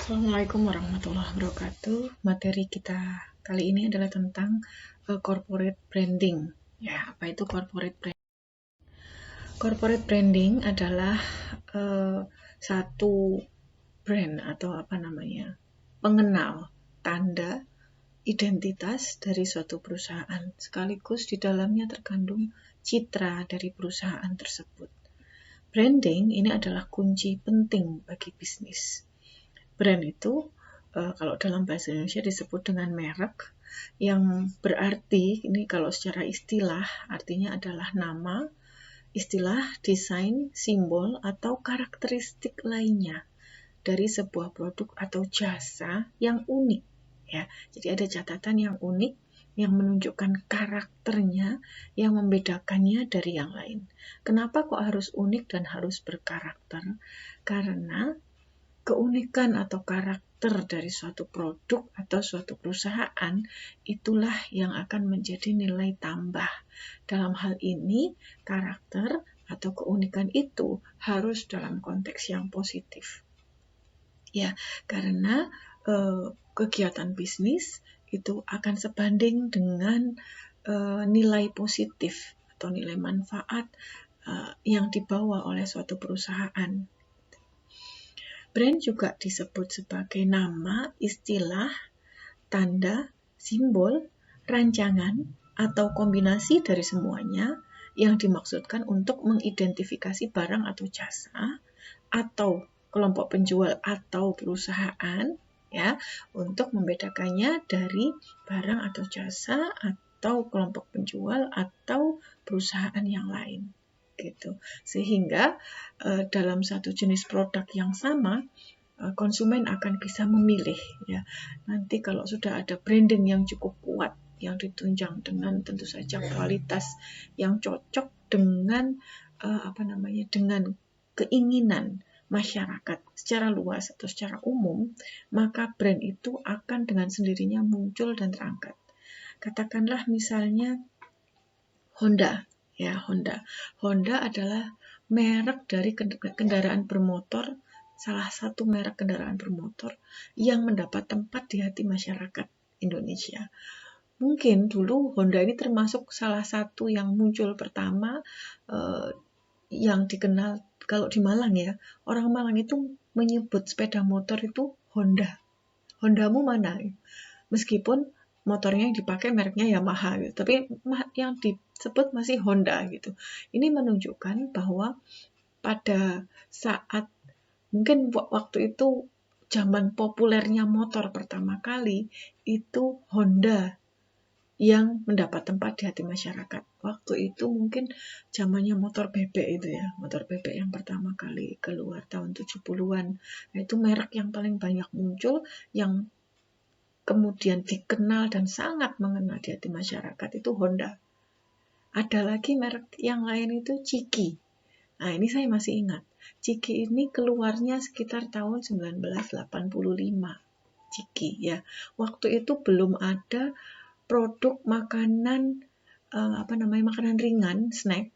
Assalamualaikum warahmatullahi wabarakatuh. Materi kita kali ini adalah tentang corporate branding. Ya, apa itu corporate branding? Corporate branding adalah satu brand atau pengenal, tanda, identitas dari suatu perusahaan. Sekaligus di dalamnya terkandung citra dari perusahaan tersebut. Branding ini adalah kunci penting bagi bisnis. Brand itu kalau dalam bahasa Indonesia disebut dengan merek, yang berarti ini kalau secara istilah artinya adalah nama, istilah, desain, simbol, atau karakteristik lainnya dari sebuah produk atau jasa yang unik. Ya, jadi ada catatan yang unik yang menunjukkan karakternya, yang membedakannya dari yang lain. Kenapa kok harus unik dan harus berkarakter? Karena keunikan atau karakter dari suatu produk atau suatu perusahaan itulah yang akan menjadi nilai tambah. Dalam hal ini, karakter atau keunikan itu harus dalam konteks yang positif. Ya, karena kegiatan bisnis itu akan sebanding dengan nilai positif atau nilai manfaat yang dibawa oleh suatu perusahaan. Brand juga disebut sebagai nama, istilah, tanda, simbol, rancangan, atau kombinasi dari semuanya yang dimaksudkan untuk mengidentifikasi barang atau jasa atau kelompok penjual atau perusahaan, ya, untuk membedakannya dari barang atau jasa atau kelompok penjual atau perusahaan yang lain. Gitu. Sehingga dalam satu jenis produk yang sama, konsumen akan bisa memilih. Ya. Nanti kalau sudah ada branding yang cukup kuat, yang ditunjang dengan tentu saja kualitas yang cocok dengan dengan keinginan masyarakat secara luas atau secara umum, maka brand itu akan dengan sendirinya muncul dan terangkat. Katakanlah misalnya Honda. Ya, Honda adalah merek dari kendaraan bermotor, salah satu merek kendaraan bermotor yang mendapat tempat di hati masyarakat Indonesia. Mungkin dulu Honda ini termasuk salah satu yang muncul pertama yang dikenal kalau di Malang ya. Orang Malang itu menyebut sepeda motor itu Honda. Hondamu mana? Meskipun motornya yang dipakai mereknya Yamaha gitu. Tapi yang disebut masih Honda gitu. Ini menunjukkan bahwa pada saat mungkin waktu itu zaman populernya motor pertama kali itu Honda yang mendapat tempat di hati masyarakat. Waktu itu mungkin zamannya motor bebek itu ya, motor bebek yang pertama kali keluar tahun 70-an. Nah, itu merek yang paling banyak muncul, yang kemudian dikenal dan sangat mengenal di hati masyarakat itu Honda. Ada lagi merek yang lain itu Chiki. Nah, ini saya masih ingat. Chiki ini keluarnya sekitar tahun 1985. Chiki ya. Waktu itu belum ada produk makanan makanan ringan, snack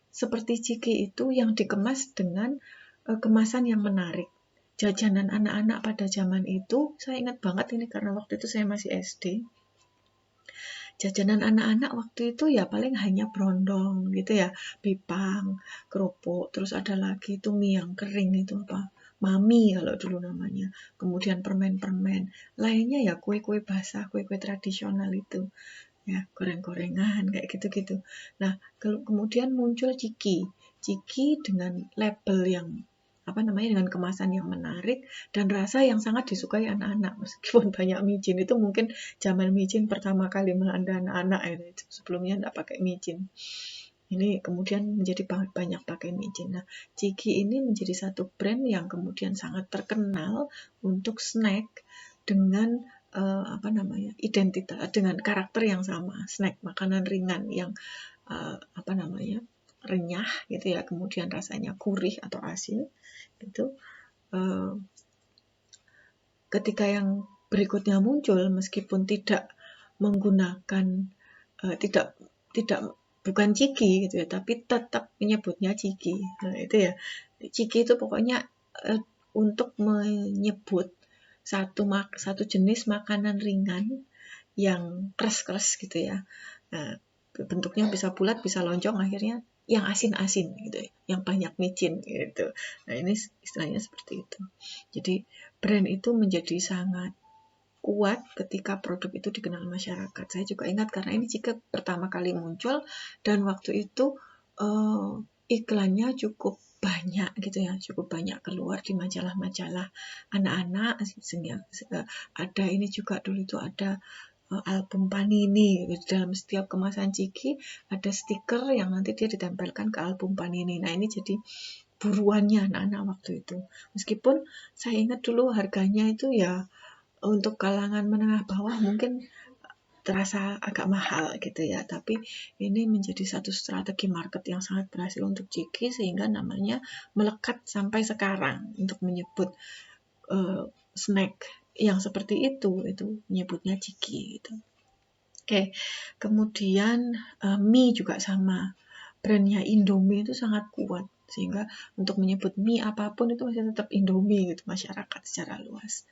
seperti Chiki itu yang dikemas dengan kemasan yang menarik. Jajanan anak-anak pada zaman itu, saya ingat banget ini karena waktu itu saya masih SD. Jajanan anak-anak waktu itu ya paling hanya brondong gitu ya, pipang, kerupuk, terus ada lagi itu mie yang kering itu apa? Mami kalau dulu namanya. Kemudian permen-permen. Lainnya ya kue-kue basah, kue-kue tradisional itu. Ya, goreng-gorengan kayak gitu-gitu. Nah, kemudian muncul Chiki dengan label yang dengan kemasan yang menarik dan rasa yang sangat disukai anak-anak. Meskipun banyak micin, itu mungkin zaman micin pertama kali melanda anak-anak itu. Sebelumnya enggak pakai micin. Ini kemudian menjadi banyak pakai micin. Nah, Chiki ini menjadi satu brand yang kemudian sangat terkenal untuk snack dengan identitas dengan karakter yang sama, snack makanan ringan yang renyah gitu ya, kemudian rasanya gurih atau asin gitu. Ketika yang berikutnya muncul, meskipun tidak menggunakan bukan Chiki gitu ya, tapi tetap menyebutnya Chiki. Nah, itu ya. Chiki itu pokoknya untuk menyebut satu jenis makanan ringan yang keras-keras gitu ya. Nah, bentuknya bisa bulat, bisa lonjong, akhirnya yang asin-asin gitu ya, yang banyak micin gitu. Nah, ini istilahnya seperti itu. Jadi brand itu menjadi sangat kuat ketika produk itu dikenal masyarakat. Saya juga ingat karena ini jika pertama kali muncul dan waktu itu iklannya cukup banyak gitu ya, cukup banyak keluar di majalah-majalah anak-anak. Sehingga ada ini juga dulu itu ada album Panini. Dalam setiap kemasan Ciki ada stiker yang nanti dia ditempelkan ke album Panini. Nah, ini jadi buruannya anak-anak waktu itu. Meskipun saya ingat dulu harganya itu ya untuk kalangan menengah bawah mungkin terasa agak mahal gitu ya, tapi ini menjadi satu strategi market yang sangat berhasil untuk Ciki sehingga namanya melekat sampai sekarang untuk menyebut snack yang seperti itu menyebutnya Ciki gitu. Oke, kemudian mie juga sama, brandnya Indomie itu sangat kuat sehingga untuk menyebut mie apapun itu masih tetap Indomie gitu masyarakat secara luas.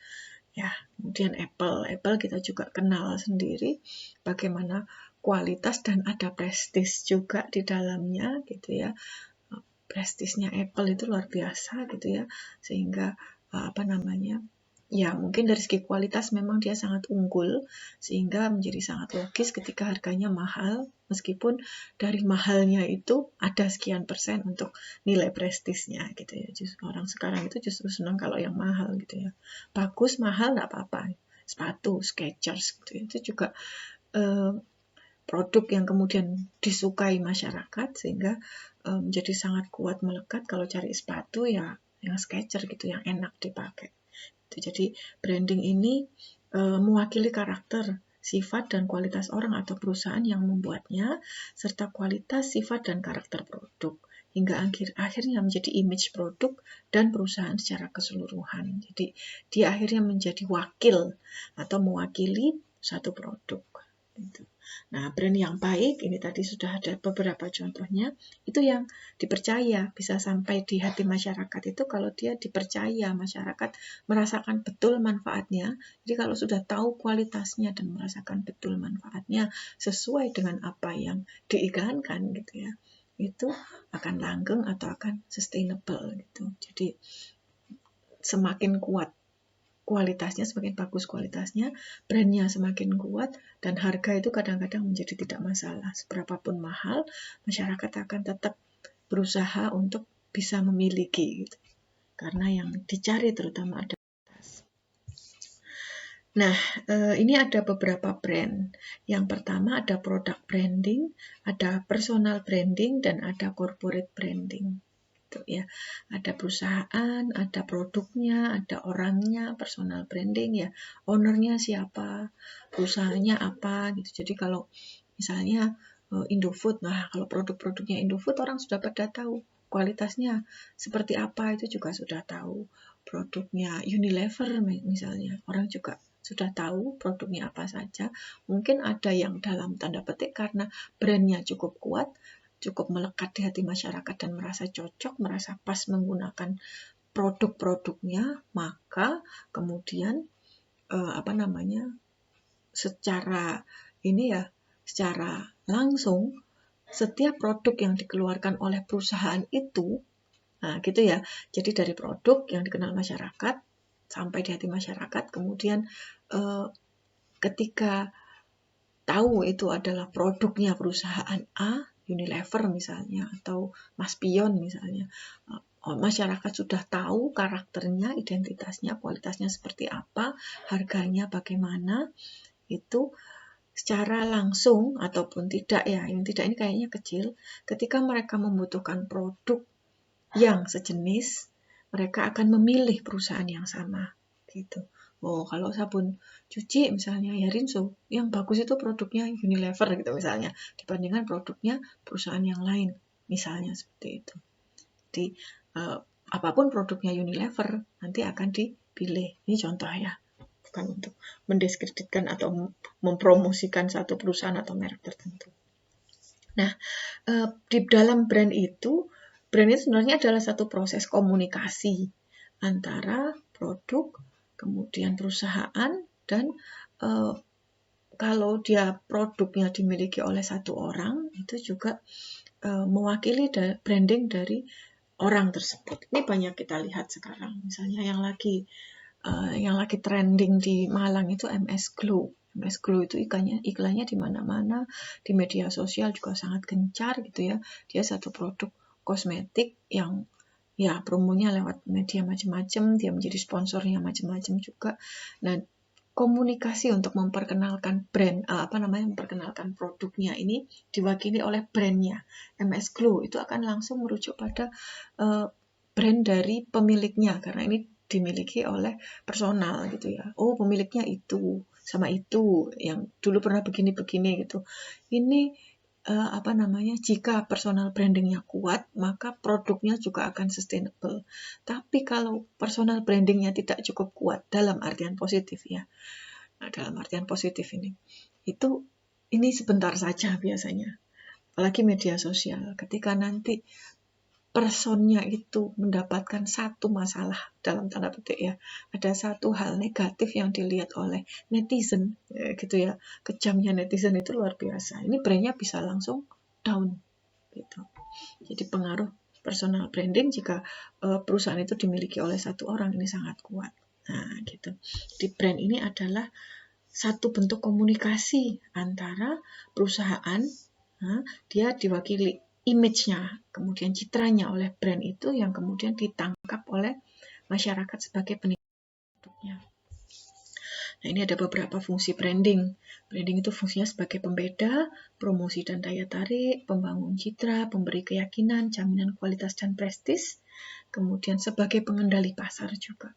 Ya, kemudian Apple kita juga kenal sendiri bagaimana kualitas dan ada prestis juga di dalamnya gitu ya. Prestisnya Apple itu luar biasa gitu ya, sehingga ya mungkin dari segi kualitas memang dia sangat unggul sehingga menjadi sangat logis ketika harganya mahal, meskipun dari mahalnya itu ada sekian persen untuk nilai prestisnya gitu ya. Justru orang sekarang itu justru senang kalau yang mahal gitu ya, bagus mahal nggak apa-apa. Sepatu Skechers gitu ya, itu juga produk yang kemudian disukai masyarakat sehingga menjadi sangat kuat melekat. Kalau cari sepatu ya yang Skechers gitu, yang enak dipakai. Jadi branding ini mewakili karakter, sifat, dan kualitas orang atau perusahaan yang membuatnya, serta kualitas, sifat, dan karakter produk, hingga akhirnya menjadi image produk dan perusahaan secara keseluruhan. Jadi dia akhirnya menjadi wakil atau mewakili satu produk. Nah, brand yang baik, ini tadi sudah ada beberapa contohnya, itu yang dipercaya, bisa sampai di hati masyarakat itu kalau dia dipercaya, masyarakat merasakan betul manfaatnya. Jadi kalau sudah tahu kualitasnya dan merasakan betul manfaatnya sesuai dengan apa yang diiklankan gitu ya, itu akan langgeng atau akan sustainable gitu. Jadi semakin kuat kualitasnya, semakin bagus kualitasnya, brandnya semakin kuat, dan harga itu kadang-kadang menjadi tidak masalah. Seberapapun mahal, masyarakat akan tetap berusaha untuk bisa memiliki, gitu. Karena yang dicari terutama ada kualitas. Nah, ini ada beberapa brand. Yang pertama ada product branding, ada personal branding, dan ada corporate branding. Ya, ada perusahaan, ada produknya, ada orangnya, personal branding ya, ownernya siapa, perusahaannya apa gitu. Jadi kalau misalnya Indofood, nah kalau produk-produknya Indofood orang sudah pada tahu kualitasnya seperti apa, itu juga sudah tahu. Produknya Unilever misalnya, orang juga sudah tahu produknya apa saja. Mungkin ada yang dalam tanda petik karena brandnya cukup kuat, cukup melekat di hati masyarakat dan merasa cocok, merasa pas menggunakan produk-produknya, maka kemudian secara langsung setiap produk yang dikeluarkan oleh perusahaan itu, nah gitu ya. Jadi dari produk yang dikenal masyarakat sampai di hati masyarakat, kemudian ketika tahu itu adalah produknya perusahaan A, Unilever misalnya, atau Mas Pion misalnya, masyarakat sudah tahu karakternya, identitasnya, kualitasnya seperti apa, harganya bagaimana, itu secara langsung ataupun tidak ya, yang tidak ini kayaknya kecil, ketika mereka membutuhkan produk yang sejenis, mereka akan memilih perusahaan yang sama gitu. Oh, kalau sabun cuci misalnya ya Rinso, yang bagus itu produknya Unilever gitu misalnya, dibandingkan produknya perusahaan yang lain, misalnya seperti itu. Jadi apapun produknya Unilever nanti akan dipilih. Ini contoh ya, bukan untuk mendiskreditkan atau mempromosikan satu perusahaan atau merek tertentu. Nah, di dalam brand itu sebenarnya adalah satu proses komunikasi antara produk kemudian perusahaan, dan kalau dia produknya dimiliki oleh satu orang, itu juga mewakili branding dari orang tersebut. Ini banyak kita lihat sekarang. Misalnya yang lagi trending di Malang itu MS Glow. MS Glow itu iklannya di mana-mana, di media sosial juga sangat gencar gitu ya. Dia satu produk kosmetik yang ya promonya lewat media macam-macam, dia menjadi sponsornya macam-macam juga. Nah, komunikasi untuk memperkenalkan memperkenalkan produknya ini diwakili oleh brandnya. MS Glow itu akan langsung merujuk pada brand dari pemiliknya, karena ini dimiliki oleh personal gitu ya. Oh, pemiliknya itu sama itu yang dulu pernah begini-begini gitu. Ini jika personal brandingnya kuat, maka produknya juga akan sustainable. Tapi kalau personal brandingnya tidak cukup kuat dalam artian positif ya, dalam artian positif ini sebentar saja biasanya. Apalagi media sosial, ketika nanti personnya itu mendapatkan satu masalah dalam tanda petik ya, ada satu hal negatif yang dilihat oleh netizen gitu ya, kejamnya netizen itu luar biasa, ini brandnya bisa langsung down gitu. Jadi pengaruh personal branding jika perusahaan itu dimiliki oleh satu orang ini sangat kuat. Nah gitu. Di brand ini adalah satu bentuk komunikasi antara perusahaan, dia diwakili image-nya, kemudian citranya oleh brand itu yang kemudian ditangkap oleh masyarakat sebagai penikmat produknya. Nah, ini ada beberapa fungsi branding. Branding itu fungsinya sebagai pembeda, promosi dan daya tarik, pembangun citra, pemberi keyakinan, jaminan kualitas dan prestis, kemudian sebagai pengendali pasar juga.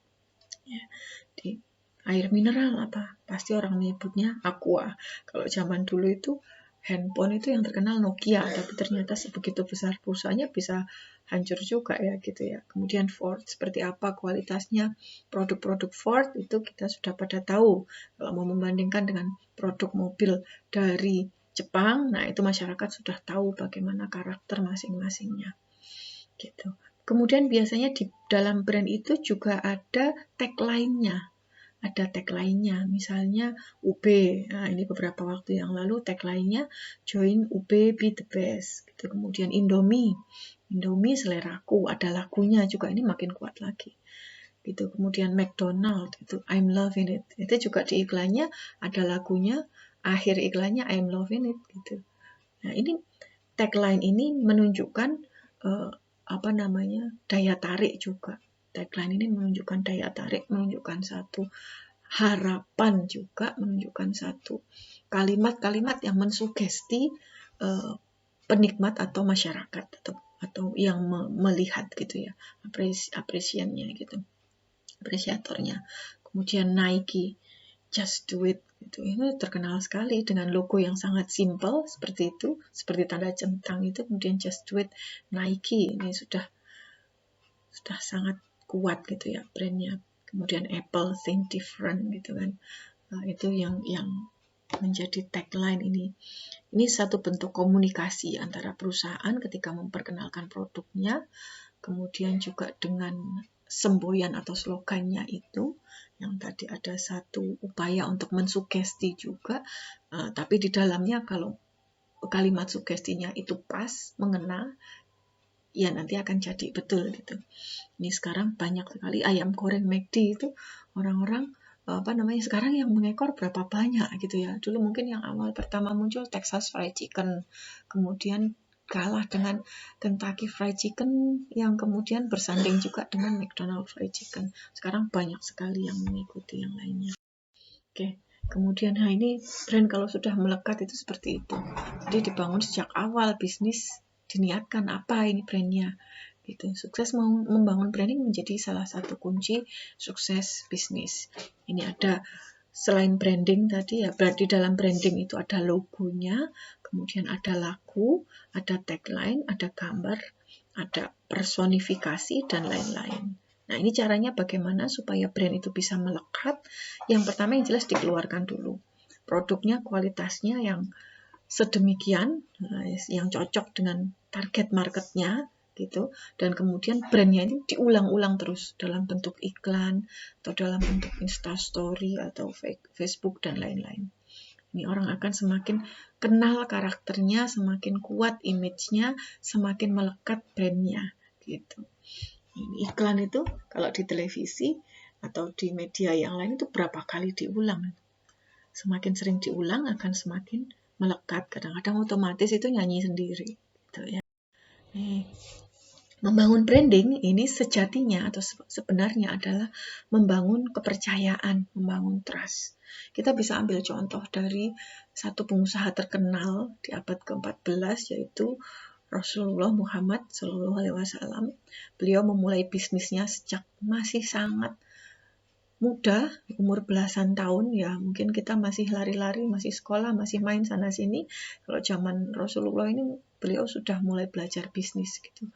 Ya, di air mineral apa? Pasti orang menyebutnya Aqua. Kalau zaman dulu itu handphone itu yang terkenal Nokia, tapi ternyata sebegitu besar perusahaannya bisa hancur juga ya gitu ya. Kemudian Ford, seperti apa kualitasnya produk-produk Ford itu kita sudah pada tahu. Kalau mau membandingkan dengan produk mobil dari Jepang, nah itu masyarakat sudah tahu bagaimana karakter masing-masingnya gitu. Kemudian biasanya di dalam brand itu juga ada tagline-nya. Ada tagline-nya, misalnya UB. Nah, ini beberapa waktu yang lalu tagline-nya Join UB Be the Best. Gitu. Kemudian Indomie seleraku, ada lagunya juga, ini makin kuat lagi. Gitu. Kemudian McDonald itu I'm loving it. Itu juga di iklannya ada lagunya, akhir iklannya I'm loving it gitu. Nah, ini tagline ini menunjukkan daya tarik juga. Tagline ini menunjukkan daya tarik, menunjukkan satu harapan juga, menunjukkan satu kalimat-kalimat yang mensugesti penikmat atau masyarakat atau yang melihat gitu ya, apresiannya gitu, apresiatornya. Kemudian Nike, Just Do It gitu. Ini terkenal sekali dengan logo yang sangat simple seperti itu, seperti tanda centang itu, kemudian Just Do It Nike. Ini sudah sangat kuat gitu ya brandnya. Kemudian Apple, Think Different gitu kan. Itu yang menjadi tagline ini. Ini satu bentuk komunikasi antara perusahaan ketika memperkenalkan produknya, kemudian juga dengan semboyan atau slogannya itu, yang tadi ada satu upaya untuk mensugesti juga, tapi di dalamnya kalau kalimat sugestinya itu pas, mengena, ya nanti akan jadi betul gitu. Ini sekarang banyak sekali ayam goreng McD itu orang-orang sekarang yang mengekor berapa banyak gitu ya. Dulu mungkin yang awal pertama muncul Texas Fried Chicken, kemudian kalah dengan Kentucky Fried Chicken yang kemudian bersanding juga dengan McDonald Fried Chicken. Sekarang banyak sekali yang mengikuti yang lainnya. Oke. Kemudian ini brand kalau sudah melekat itu seperti itu. Jadi dibangun sejak awal bisnis, diniatkan apa ini brandnya. Gitu. Sukses membangun branding menjadi salah satu kunci sukses bisnis. Ini ada selain branding tadi ya, berarti dalam branding itu ada logonya, kemudian ada lagu, ada tagline, ada gambar, ada personifikasi dan lain-lain. Nah, ini caranya bagaimana supaya brand itu bisa melekat. Yang pertama yang jelas dikeluarkan dulu. Produknya, kualitasnya yang sedemikian, yang cocok dengan target marketnya, gitu, dan kemudian brandnya ini diulang-ulang terus dalam bentuk iklan atau dalam bentuk Instastory atau Facebook dan lain-lain. Ini orang akan semakin kenal karakternya, semakin kuat image-nya, semakin melekat brandnya gitu. Ini iklan itu kalau di televisi atau di media yang lain itu berapa kali diulang. Semakin sering diulang akan semakin melekat. Kadang-kadang otomatis itu nyanyi sendiri gitu ya. Nih, membangun branding ini sejatinya atau sebenarnya adalah membangun kepercayaan, membangun trust. Kita bisa ambil contoh dari satu pengusaha terkenal di abad ke-14 yaitu Rasulullah Muhammad SAW. Beliau memulai bisnisnya sejak masih sangat muda, umur belasan tahun ya, mungkin kita masih lari-lari, masih sekolah, masih main sana-sini. Kalau zaman Rasulullah ini beliau sudah mulai belajar bisnis gitu.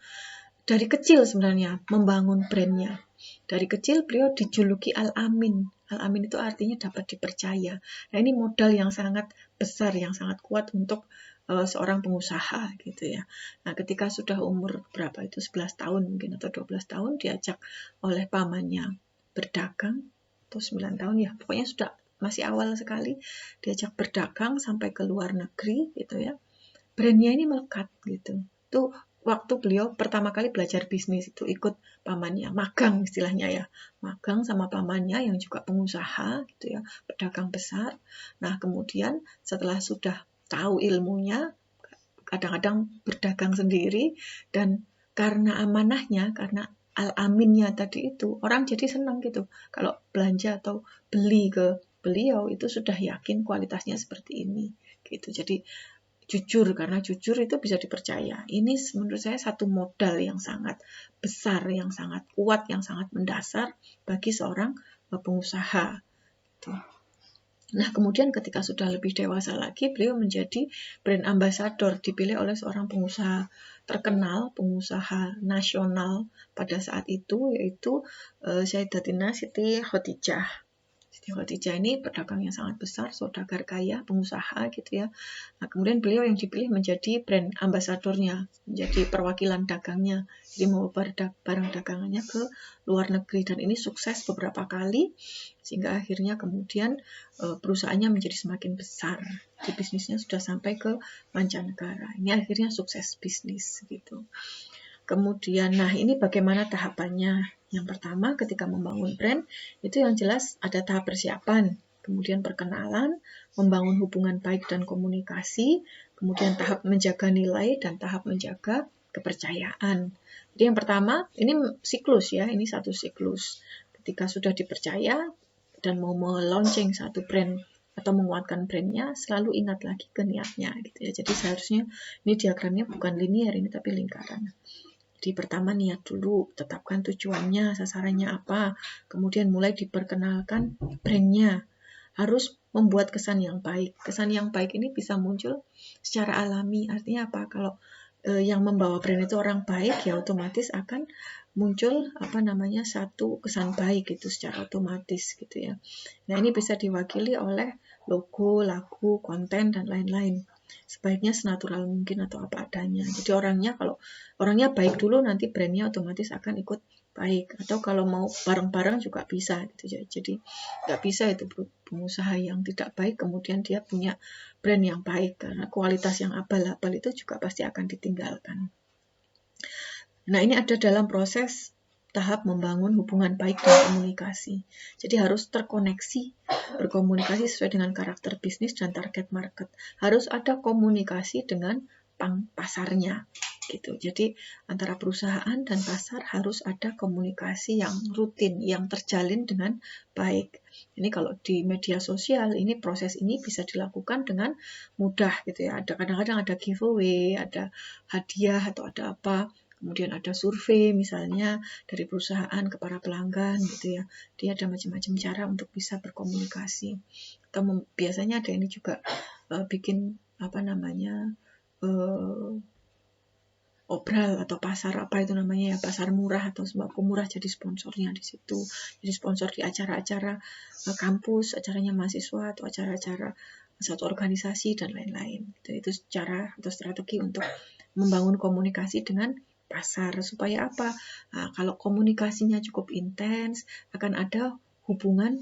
Dari kecil sebenarnya membangun brandnya. Dari kecil beliau dijuluki Al-Amin. Al-Amin itu artinya dapat dipercaya. Nah ini modal yang sangat besar, yang sangat kuat untuk seorang pengusaha gitu ya. Nah ketika sudah umur berapa itu 11 tahun mungkin atau 12 tahun diajak oleh pamannya berdagang atau 9 tahun ya. Pokoknya sudah masih awal sekali diajak berdagang sampai ke luar negeri gitu ya. Brandnya ini melekat gitu. Itu waktu beliau pertama kali belajar bisnis itu ikut pamannya, magang istilahnya ya, magang sama pamannya yang juga pengusaha gitu ya, pedagang besar. Nah kemudian setelah sudah tahu ilmunya, kadang-kadang berdagang sendiri, dan karena amanahnya, karena al-aminnya tadi itu, orang jadi senang gitu. Kalau belanja atau beli ke beliau itu sudah yakin kualitasnya seperti ini gitu. Jadi jujur, karena jujur itu bisa dipercaya. Ini menurut saya satu modal yang sangat besar, yang sangat kuat, yang sangat mendasar bagi seorang pengusaha. Nah, kemudian ketika sudah lebih dewasa lagi, beliau menjadi brand ambassador, dipilih oleh seorang pengusaha terkenal, pengusaha nasional pada saat itu, yaitu Sayyidatina Siti Khadijah. Siti Khadijah ini pedagang yang sangat besar, saudagar kaya, pengusaha gitu ya. Nah, kemudian beliau yang dipilih menjadi brand ambasadornya, menjadi perwakilan dagangnya. Jadi membawa barang dagangannya ke luar negeri, dan ini sukses beberapa kali sehingga akhirnya kemudian perusahaannya menjadi semakin besar. Di bisnisnya sudah sampai ke mancanegara. Ini akhirnya sukses bisnis gitu. Kemudian, nah ini bagaimana tahapannya? Yang pertama ketika membangun brand, itu yang jelas ada tahap persiapan, kemudian perkenalan, membangun hubungan baik dan komunikasi, kemudian tahap menjaga nilai, dan tahap menjaga kepercayaan. Jadi yang pertama, ini siklus ya, ini satu siklus. Ketika sudah dipercaya dan mau meluncing satu brand atau menguatkan brandnya, selalu ingat lagi ke niatnya gitu ya. Jadi seharusnya ini diagramnya bukan linear ini, tapi lingkaran. Di pertama niat dulu, tetapkan tujuannya, sasarannya apa, kemudian mulai diperkenalkan brandnya. Harus membuat kesan yang baik. Kesan yang baik ini bisa muncul secara alami. Artinya apa? Kalau yang membawa brand itu orang baik, ya otomatis akan muncul satu kesan baik itu secara otomatis gitu ya. Nah ini bisa diwakili oleh logo, lagu, konten dan lain-lain. Sebaiknya senatural mungkin atau apa adanya. Jadi kalau orangnya baik dulu, nanti brandnya otomatis akan ikut baik. Atau kalau mau bareng-bareng juga bisa gitu ya. Jadi nggak bisa itu pengusaha yang tidak baik kemudian dia punya brand yang baik, karena kualitas yang abal-abal itu juga pasti akan ditinggalkan. Nah ini ada dalam proses tahap membangun hubungan baik dan komunikasi. Jadi harus terkoneksi, berkomunikasi sesuai dengan karakter bisnis dan target market. Harus ada komunikasi dengan pasarnya gitu. Jadi antara perusahaan dan pasar harus ada komunikasi yang rutin, yang terjalin dengan baik. Ini kalau di media sosial, ini proses ini bisa dilakukan dengan mudah gitu ya. Ada kadang-kadang ada giveaway, ada hadiah atau ada apa. Kemudian ada survei misalnya dari perusahaan ke para pelanggan gitu ya. Dia ada macam-macam cara untuk bisa berkomunikasi. Atau biasanya ada ini juga bikin obral atau pasar pasar murah atau sembako murah, jadi sponsornya di situ. Jadi sponsor di acara-acara kampus, acaranya mahasiswa atau acara-acara satu organisasi dan lain-lain. Itu cara atau strategi untuk membangun komunikasi dengan pasar. Supaya apa? Nah, kalau komunikasinya cukup intens, akan ada hubungan,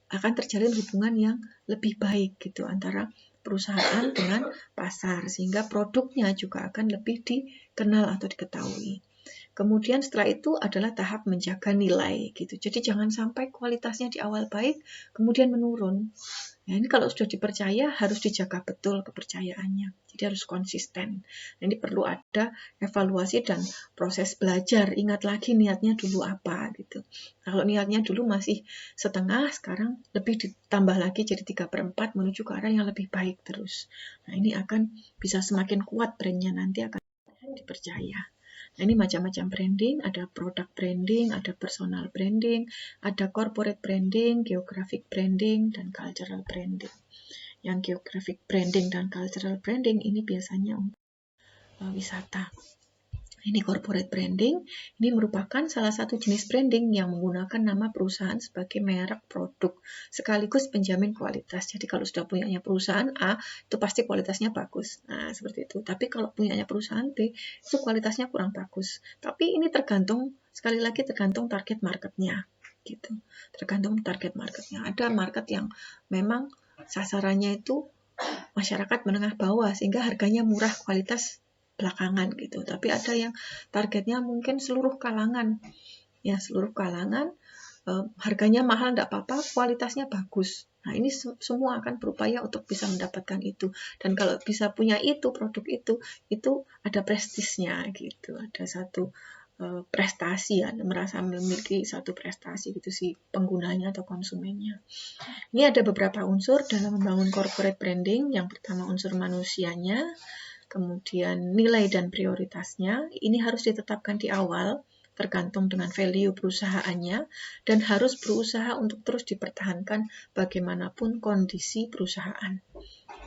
akan terjalin hubungan yang lebih baik gitu antara perusahaan dengan pasar, sehingga produknya juga akan lebih dikenal atau diketahui. Kemudian setelah itu adalah tahap menjaga nilai gitu. Jadi jangan sampai kualitasnya di awal baik, kemudian menurun. Nah, ini kalau sudah dipercaya harus dijaga betul kepercayaannya. Jadi harus konsisten. Nah, ini perlu ada evaluasi dan proses belajar. Ingat lagi niatnya dulu apa gitu. Kalau niatnya dulu masih setengah, sekarang lebih ditambah lagi jadi 3/4 menuju ke arah yang lebih baik terus. Nah, ini akan bisa semakin kuat brandnya, nanti akan dipercaya. Nah, ini macam-macam branding, ada product branding, ada personal branding, ada corporate branding, geographic branding, dan cultural branding. Yang geographic branding dan cultural branding ini biasanya untuk wisata. Ini corporate branding, ini merupakan salah satu jenis branding yang menggunakan nama perusahaan sebagai merek produk, sekaligus penjamin kualitas. Jadi kalau sudah punyanya perusahaan A, itu pasti kualitasnya bagus. Nah, seperti itu. Tapi kalau punyanya perusahaan B, itu kualitasnya kurang bagus. Tapi ini tergantung, sekali lagi tergantung target marketnya. Gitu. Tergantung target marketnya. Ada market yang memang sasarannya itu masyarakat menengah bawah, sehingga harganya murah, kualitas belakangan gitu. Tapi ada yang targetnya mungkin seluruh kalangan, ya seluruh kalangan, harganya mahal tidak apa-apa, kualitasnya bagus. Nah, ini semua akan berupaya untuk bisa mendapatkan itu. Dan kalau bisa punya itu, produk itu ada prestisnya gitu. Ada satu prestasi, ya, merasa memiliki satu prestasi gitu si penggunanya atau konsumennya. Ini ada beberapa unsur dalam membangun corporate branding. Yang pertama unsur manusianya, kemudian nilai dan prioritasnya, ini harus ditetapkan di awal, tergantung dengan value perusahaannya, dan harus berusaha untuk terus dipertahankan bagaimanapun kondisi perusahaan.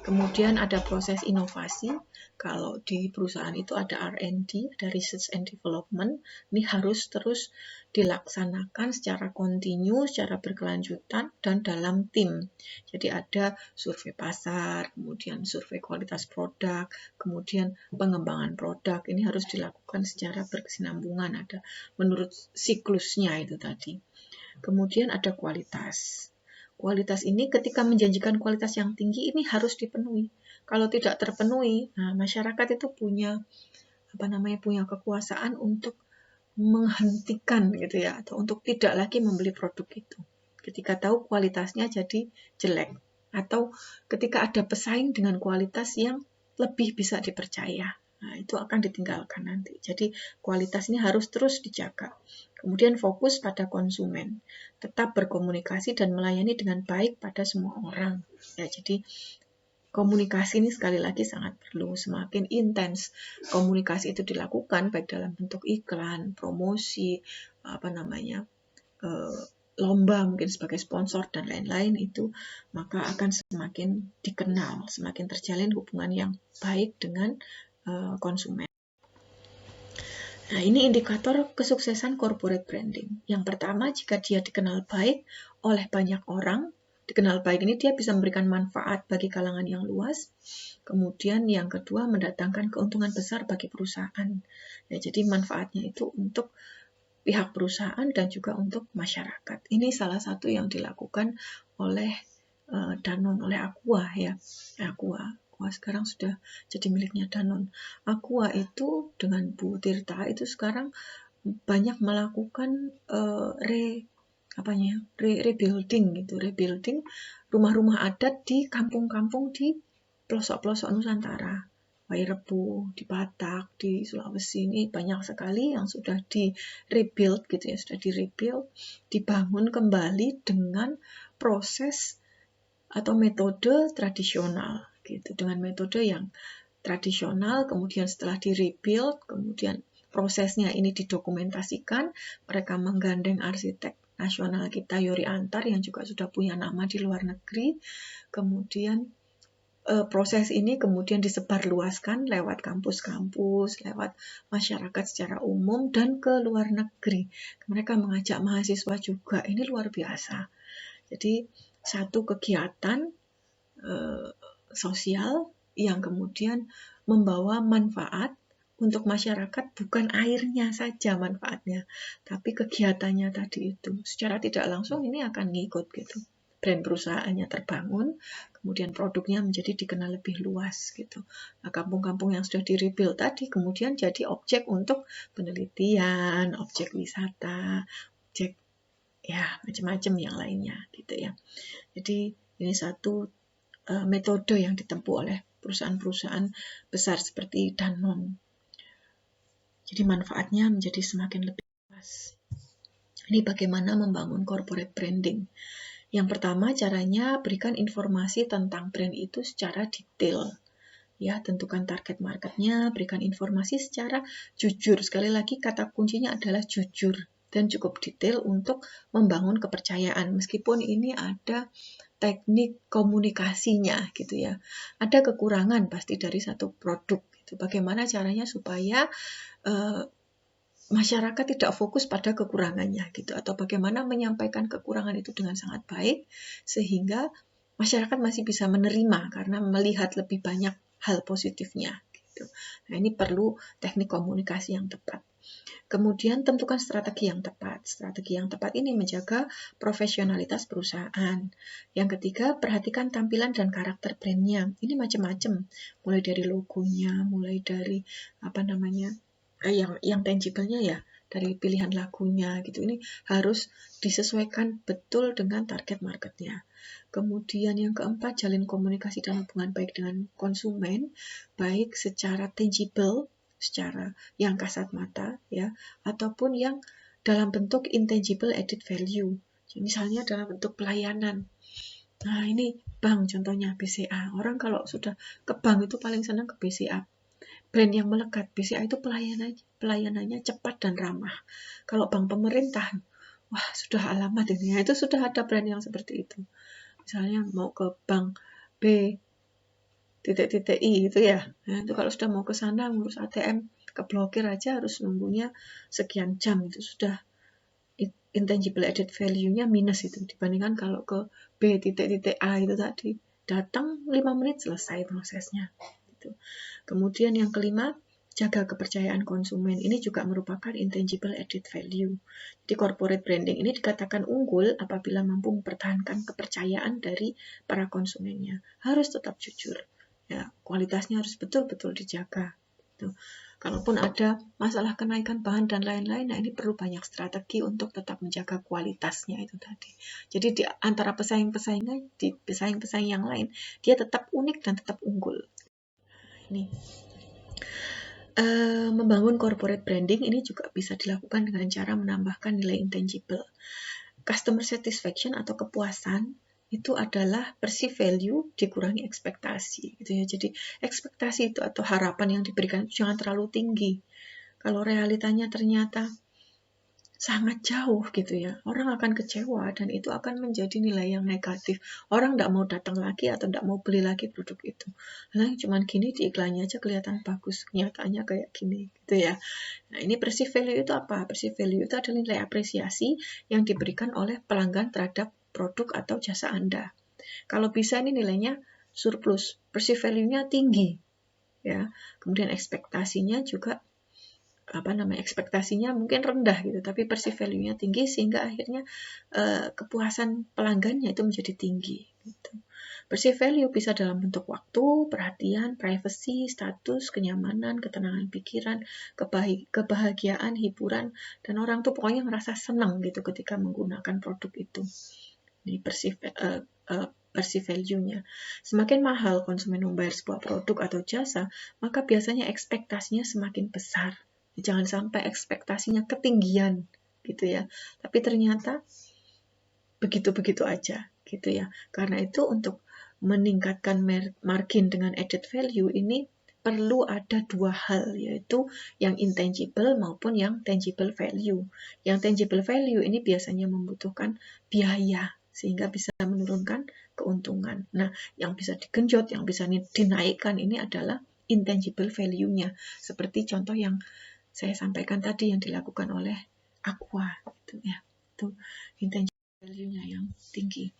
Kemudian ada proses inovasi, kalau di perusahaan itu ada R&D, ada Research and Development, ini harus terus dilaksanakan secara kontinu, secara berkelanjutan, dan dalam tim. Jadi ada survei pasar, kemudian survei kualitas produk, kemudian pengembangan produk, ini harus dilakukan secara berkesinambungan, ada menurut siklusnya itu tadi. Kemudian ada kualitas. Kualitas ini ketika menjanjikan kualitas yang tinggi ini harus dipenuhi. Kalau tidak terpenuhi, nah masyarakat itu punya punya kekuasaan untuk menghentikan gitu ya, atau untuk tidak lagi membeli produk itu. Ketika tahu kualitasnya jadi jelek, atau ketika ada pesaing dengan kualitas yang lebih bisa dipercaya. Nah, itu akan ditinggalkan nanti. Jadi kualitas ini harus terus dijaga. Kemudian fokus pada konsumen. Tetap berkomunikasi dan melayani dengan baik pada semua orang. Ya, jadi komunikasi ini sekali lagi sangat perlu. Semakin intens komunikasi itu dilakukan, baik dalam bentuk iklan, promosi, lomba mungkin sebagai sponsor dan lain-lain itu, maka akan semakin dikenal, semakin terjalin hubungan yang baik dengan konsumen. Nah, ini indikator kesuksesan corporate branding. Yang pertama, jika dia dikenal baik oleh banyak orang, dikenal baik ini dia bisa memberikan manfaat bagi kalangan yang luas. Kemudian yang kedua, mendatangkan keuntungan besar bagi perusahaan. Ya, jadi manfaatnya itu untuk pihak perusahaan dan juga untuk masyarakat. Ini salah satu yang dilakukan oleh Danone, oleh Aqua ya. Aqua sekarang sudah jadi miliknya Danone. Aqua itu dengan Bu Tirta itu sekarang banyak melakukan rebuilding gitu, rebuilding rumah-rumah adat di kampung-kampung di pelosok-pelosok Nusantara. Wairebo, di Batak, di Sulawesi ini banyak sekali yang sudah di-rebuild gitu ya, sudah di-rebuild, dibangun kembali dengan proses atau metode tradisional gitu, dengan metode yang tradisional, kemudian setelah di-rebuild, kemudian prosesnya ini didokumentasikan, mereka menggandeng arsitek nasional kita Yori Antar yang juga sudah punya nama di luar negeri, kemudian proses ini kemudian disebarluaskan lewat kampus-kampus, lewat masyarakat secara umum, dan ke luar negeri. Mereka mengajak mahasiswa juga, ini luar biasa. Jadi satu kegiatan sosial yang kemudian membawa manfaat untuk masyarakat bukan airnya saja manfaatnya, tapi kegiatannya tadi itu. Secara tidak langsung ini akan ngikut gitu. Brand perusahaannya terbangun, kemudian produknya menjadi dikenal lebih luas gitu. Nah, kampung-kampung yang sudah di-rebuild tadi kemudian jadi objek untuk penelitian, objek wisata, objek ya macam-macam yang lainnya gitu ya. Jadi ini satu metode yang ditempuh oleh perusahaan-perusahaan besar seperti Danone. Jadi manfaatnya menjadi semakin lebih luas. Ini bagaimana membangun corporate branding. Yang pertama caranya berikan informasi tentang brand itu secara detail. Ya, tentukan target marketnya, berikan informasi secara jujur. Sekali lagi kata kuncinya adalah jujur dan cukup detail untuk membangun kepercayaan. Meskipun ini ada teknik komunikasinya gitu ya. Ada kekurangan pasti dari satu produk gitu. Bagaimana caranya supaya masyarakat tidak fokus pada kekurangannya gitu, atau bagaimana menyampaikan kekurangan itu dengan sangat baik sehingga masyarakat masih bisa menerima karena melihat lebih banyak hal positifnya gitu. Nah, ini perlu teknik komunikasi yang tepat. Kemudian tentukan strategi yang tepat. Strategi yang tepat ini menjaga profesionalitas perusahaan. Yang ketiga, perhatikan tampilan dan karakter brandnya. Ini macam-macam, mulai dari logonya, mulai dari yang tangible-nya ya, dari pilihan lagunya gitu. Ini harus disesuaikan betul dengan target marketnya. Kemudian yang keempat, jalin komunikasi dan hubungan baik dengan konsumen, baik secara tangible, secara yang kasat mata ya, ataupun yang dalam bentuk intangible added value. Misalnya dalam bentuk pelayanan. Nah, ini bank contohnya BCA. Orang kalau sudah ke bank itu paling senang ke BCA. Brand yang melekat, BCA itu pelayanannya cepat dan ramah. Kalau bank pemerintah, wah sudah alamat ini ya, itu sudah ada brand yang seperti itu. Misalnya mau ke bank B.I itu ya, nah, itu kalau sudah mau ke sana ngurus ATM, keblokir aja harus nunggunya sekian jam, itu sudah intangible added value-nya minus itu dibandingkan kalau ke B.A itu tadi datang 5 menit selesai prosesnya. Gitu. Kemudian yang kelima, jaga kepercayaan konsumen. Ini juga merupakan intangible added value. Di corporate branding ini dikatakan unggul apabila mampu mempertahankan kepercayaan dari para konsumennya. Harus tetap jujur. Ya, kualitasnya harus betul-betul dijaga. Gitu. Kalaupun ada masalah kenaikan bahan dan lain-lain, nah ini perlu banyak strategi untuk tetap menjaga kualitasnya itu tadi. Jadi di antara pesaing-pesaingnya, di pesaing-pesaing yang lain, dia tetap unik dan tetap unggul. Ini membangun corporate branding ini juga bisa dilakukan dengan cara menambahkan nilai intangible. Customer satisfaction atau kepuasan itu adalah perceived value dikurangi ekspektasi gitu ya. Jadi ekspektasi itu atau harapan yang diberikan jangan terlalu tinggi. Kalau realitanya ternyata sangat jauh gitu ya, orang akan kecewa dan itu akan menjadi nilai yang negatif. Orang tidak mau datang lagi atau tidak mau beli lagi produk itu. Nah, cuman gini di iklannya aja kelihatan bagus, nyatanya kayak gini gitu ya. Nah, ini perceived value itu apa? Perceived value itu adalah nilai apresiasi yang diberikan oleh pelanggan terhadap produk atau jasa Anda. Kalau bisa ini nilainya surplus, perceived value-nya tinggi ya. Kemudian ekspektasinya juga ekspektasinya mungkin rendah gitu, tapi perceived value-nya tinggi sehingga akhirnya kepuasan pelanggannya itu menjadi tinggi gitu. Perceived value bisa dalam bentuk waktu, perhatian, privacy, status, kenyamanan, ketenangan pikiran, kebahagiaan, hiburan, dan orang tuh pokoknya merasa senang gitu ketika menggunakan produk itu. Ini perceived value-nya. Semakin mahal konsumen membayar sebuah produk atau jasa, maka biasanya ekspektasinya semakin besar. Jangan sampai ekspektasinya ketinggian gitu ya. Tapi ternyata begitu-begitu aja gitu ya. Karena itu untuk meningkatkan margin dengan added value ini perlu ada dua hal, yaitu yang intangible maupun yang tangible value. Yang tangible value ini biasanya membutuhkan biaya sehingga bisa menurunkan keuntungan. Nah, yang bisa digenjot, yang bisa dinaikkan ini adalah intangible value-nya. Seperti contoh yang saya sampaikan tadi yang dilakukan oleh Aqua gitu ya. Itu intangible value-nya yang tinggi.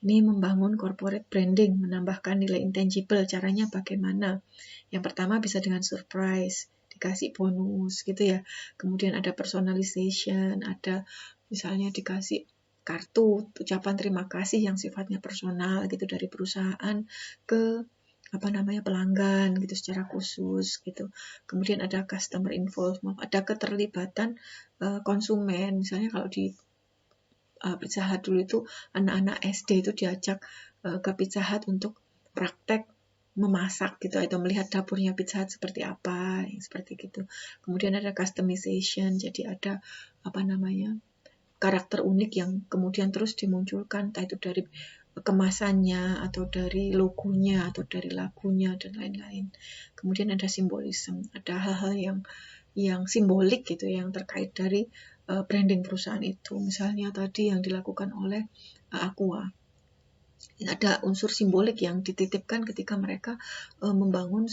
Ini membangun corporate branding, menambahkan nilai intangible. Caranya bagaimana? Yang pertama bisa dengan surprise, dikasih bonus gitu ya. Kemudian ada personalization, ada misalnya dikasih kartu ucapan terima kasih yang sifatnya personal gitu dari perusahaan ke pelanggan gitu secara khusus gitu. Kemudian ada customer involvement, ada keterlibatan konsumen. Misalnya kalau di Pizza Hut dulu itu anak-anak SD itu diajak ke Pizza Hut untuk praktek memasak gitu atau melihat dapurnya Pizza Hut seperti apa, seperti gitu. Kemudian ada customization, jadi ada karakter unik yang kemudian terus dimunculkan, entah itu dari kemasannya atau dari logonya atau dari lagunya dan lain-lain. Kemudian ada simbolisme, ada hal-hal yang simbolik gitu yang terkait dari branding perusahaan itu. Misalnya tadi yang dilakukan oleh Aqua. Ada unsur simbolik yang dititipkan ketika mereka membangun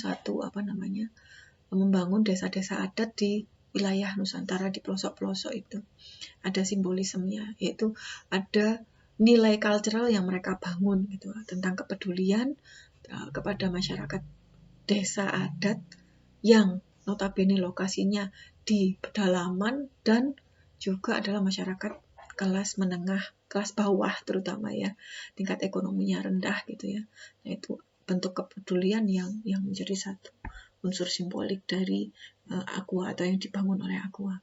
membangun desa-desa adat di wilayah Nusantara di pelosok-pelosok itu. Ada simbolismenya, yaitu ada nilai cultural yang mereka bangun gitu tentang kepedulian kepada masyarakat desa adat yang notabene lokasinya di pedalaman dan juga adalah masyarakat kelas menengah, kelas bawah terutama ya, tingkat ekonominya rendah gitu ya. Nah, itu bentuk kepedulian yang menjadi satu unsur simbolik dari Aqua atau yang dibangun oleh Aqua.